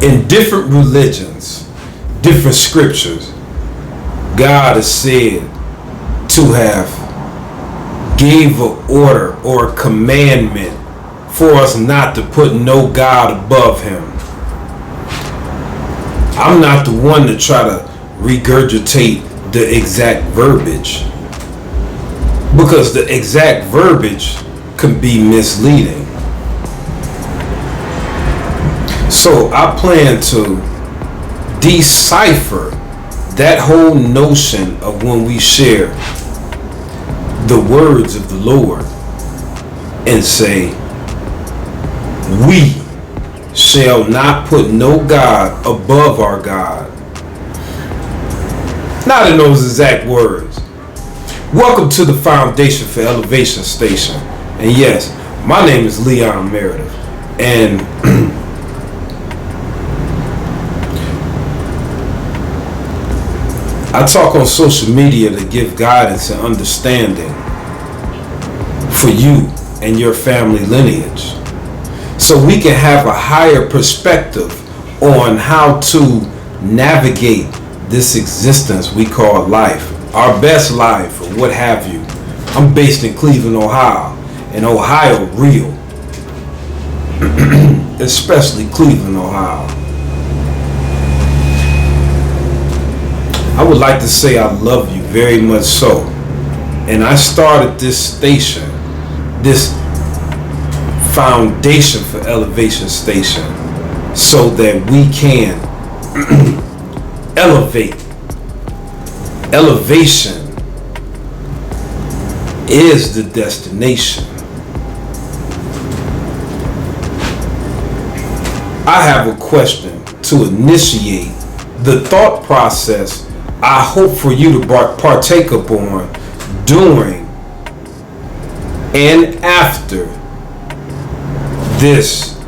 In different religions, different scriptures, God is said to have gave an order or a commandment for us not to put no God above him. I'm not the one to try to regurgitate the exact verbiage, because the exact verbiage can be misleading. So I plan to decipher that whole notion of when we share the words of the Lord and say, we shall not put no God above our God. Not in those exact words. Welcome to the Foundation for Elevation Station. And yes, my name is Leon Meredith. And I talk on social media to give guidance and understanding for you and your family lineage, so we can have a higher perspective on how to navigate this existence we call life, our best life, or what have you. I'm based in Cleveland, Ohio, and Ohio real, especially Cleveland, Ohio. I would like to say I love you very much so. And I started this station, this Foundation for Elevation Station, so that we can elevate. Elevation is the destination. I have a question to initiate the thought process I hope for you to partake upon during and after this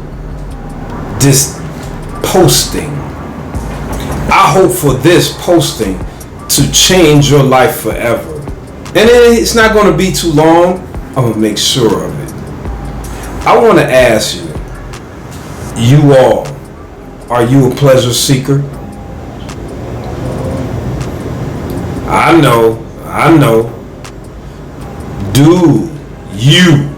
posting. I hope for this posting to change your life forever. And it's not going to be too long. I'm going to make sure of it. I want to ask you all, are you a pleasure seeker? I know. Do you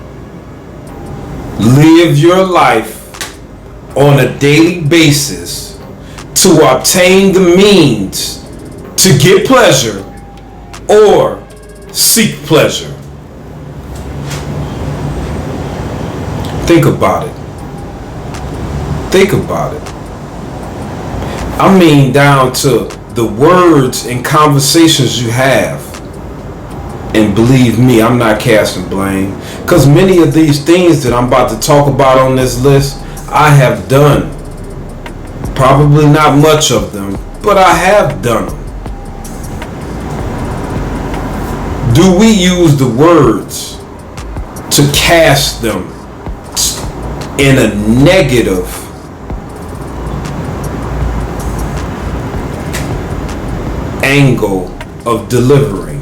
live your life on a daily basis to obtain the means to get pleasure or seek pleasure? Think about it. Think about it. I mean, down to the words and conversations you have. And believe me, I'm not casting blame, because many of these things that I'm about to talk about on this list, I have done. Probably not much of them, but I have done them. Do we use the words to cast them in a negative angle of delivering?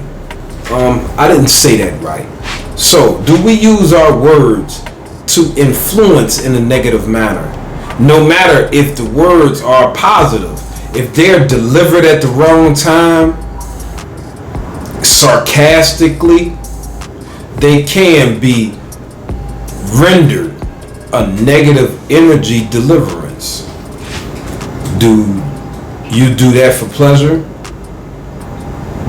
I didn't say that right. So, do we use our words to influence in a negative manner? No matter if the words are positive, if they're delivered at the wrong time, sarcastically, they can be rendered a negative energy deliverance. Do you do that for pleasure?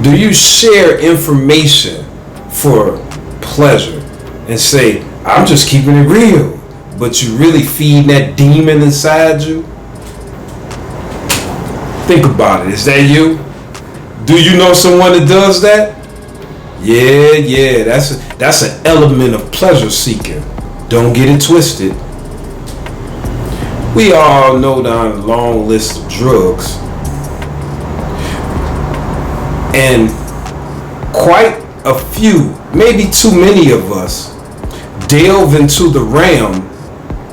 Do you share information for pleasure and say, I'm just keeping it real, but you really feeding that demon inside you? Think about it. Is that you? Do you know someone that does that? Yeah, that's an element of pleasure seeking. Don't get it twisted. We all know down a long list of drugs. And quite a few, maybe too many of us, delve into the realm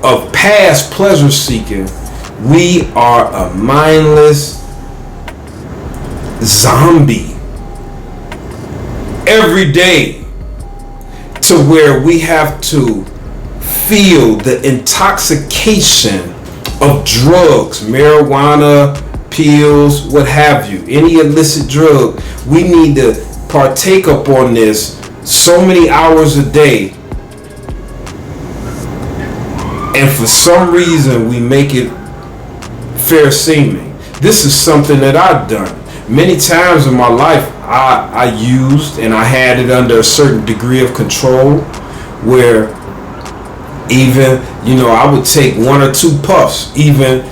of past pleasure seeking. We are a mindless zombie every day, to where we have to feel the intoxication of drugs, marijuana, pills, what have you, any illicit drug, we need to partake up on this so many hours a day, and for some reason we make it fair seeming. This is something that I've done many times in my life. I used, and I had it under a certain degree of control, where even, I would take 1 or 2 puffs, even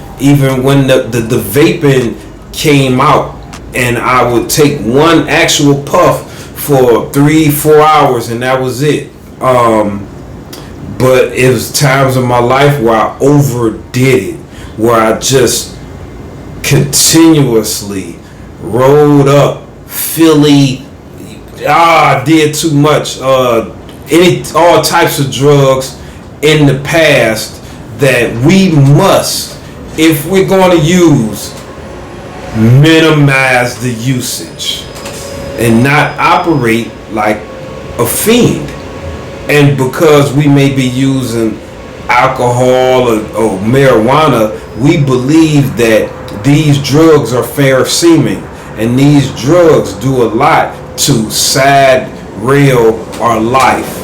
when the vaping came out, and I would take one actual puff for 3-4 hours, and that was it. But it was times in my life where I overdid it, where I just continuously rolled up Philly, did too much, all types of drugs in the past, that we must, if we're going to use, minimize the usage and not operate like a fiend. And because we may be using alcohol or marijuana, we believe that these drugs are fair seeming, and these drugs do a lot to sad rail our life.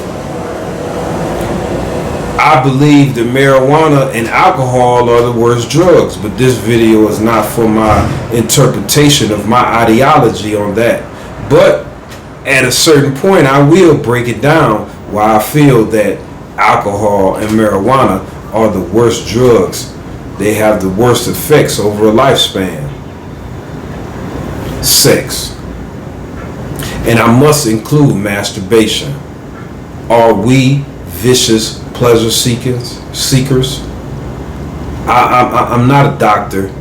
I believe that marijuana and alcohol are the worst drugs, but this video is not for my interpretation of my ideology on that. But at a certain point, I will break it down why I feel that alcohol and marijuana are the worst drugs. They have the worst effects over a lifespan. Sex. And I must include masturbation. Are we vicious pleasure seekers? I'm not a doctor.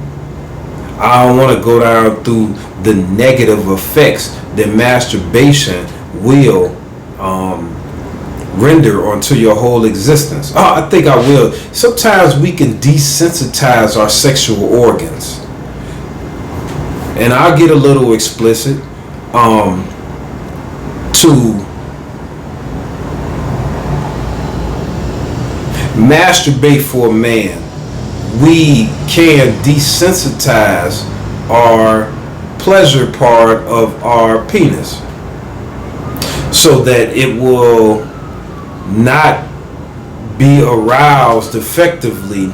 I don't want to go down through the negative effects that masturbation will render onto your whole existence. I think I will. Sometimes we can desensitize our sexual organs, and I'll get a little explicit. To masturbate for a man, we can desensitize our pleasure part of our penis, so that it will not be aroused effectively,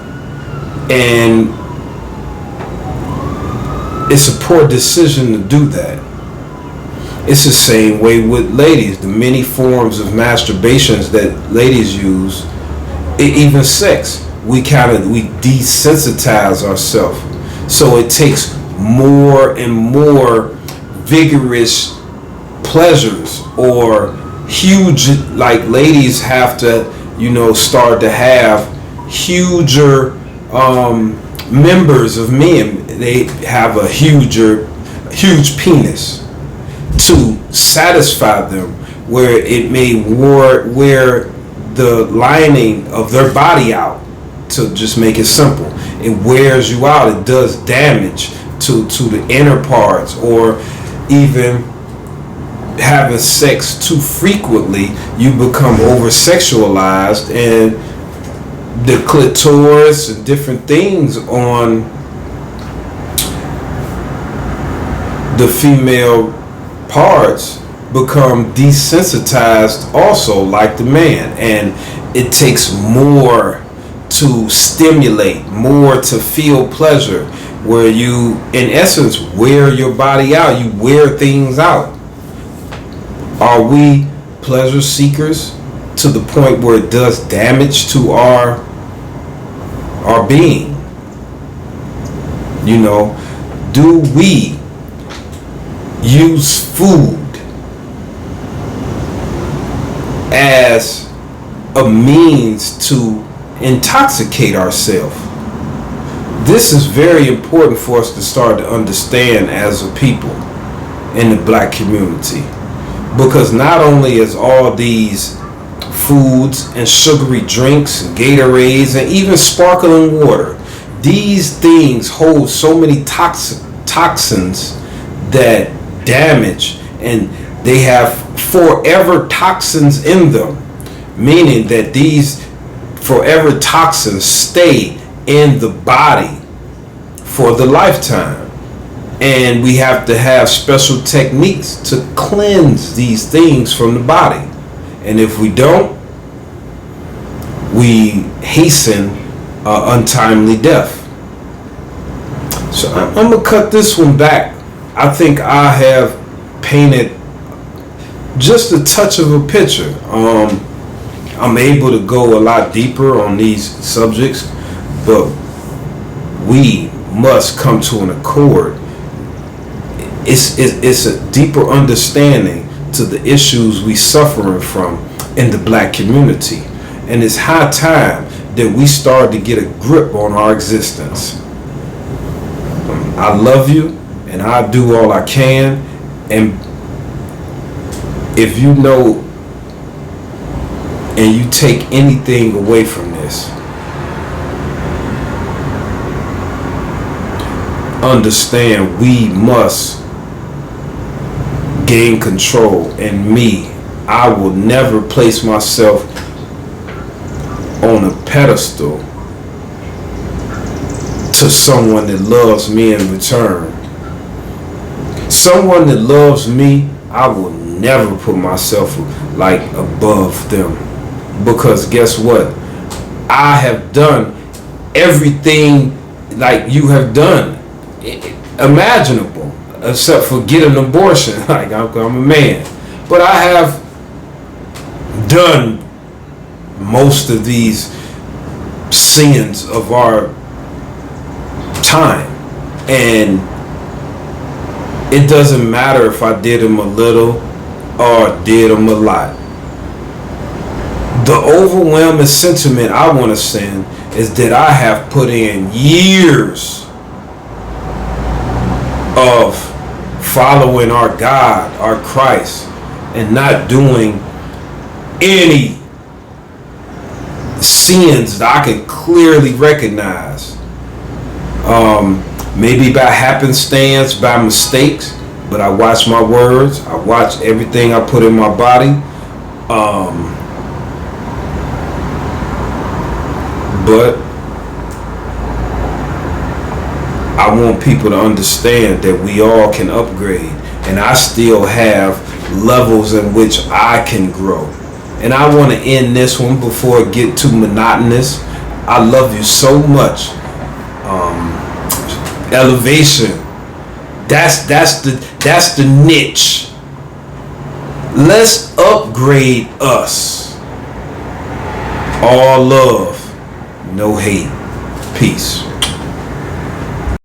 and it's a poor decision to do that. It's the same way with ladies. The many forms of masturbations that ladies use, even sex, we desensitize ourselves. So it takes more and more vigorous pleasures, or huge, like ladies have to, start to have huger members of men. They have a huge penis to satisfy them, where it may wear the lining of their body out. To just make it simple, it wears you out. It does damage to the inner parts, or even having sex too frequently, you become over sexualized, and the clitoris and different things on the female parts become desensitized also, like the man, and it takes more to stimulate, more to feel pleasure, where you in essence wear your body out. You wear things out. Are we pleasure seekers to the point where it does damage to our being? Do we use food as a means to intoxicate ourselves? This is very important for us to start to understand as a people in the black community, because not only is all these foods and sugary drinks, Gatorades, and even sparkling water, these things hold so many toxins that damage, and they have forever toxins in them, meaning that these forever toxins stay in the body for the lifetime. And we have to have special techniques to cleanse these things from the body. And if we don't, we hasten untimely death. So I'm going to cut this one back. I think I have painted just a touch of a picture. I'm able to go a lot deeper on these subjects, but we must come to an accord. It's a deeper understanding to the issues we suffering from in the black community, and it's high time that we start to get a grip on our existence. I love you, and I do all I can, and if you know and you take anything away from this, understand we must gain control. And me, I will never place myself on a pedestal to someone that loves me in return. Someone that loves me, I will never put myself like above them, because guess what? I have done everything like you have done imaginable, except for getting an abortion. Like I'm a man, but I have done most of these sins of our time, and it doesn't matter if I did them a little or did them a lot. The overwhelming sentiment I want to send is that I have put in years of following our God, our Christ, and not doing any sins that I can clearly recognize. Maybe by happenstance, by mistakes, but I watch my words, I watch everything I put in my body. But I want people to understand that we all can upgrade, and I still have levels in which I can grow. And I want to end this one before it get too monotonous. I love you so much. Elevation. That's the niche. Let's upgrade us. All love, no hate. Peace.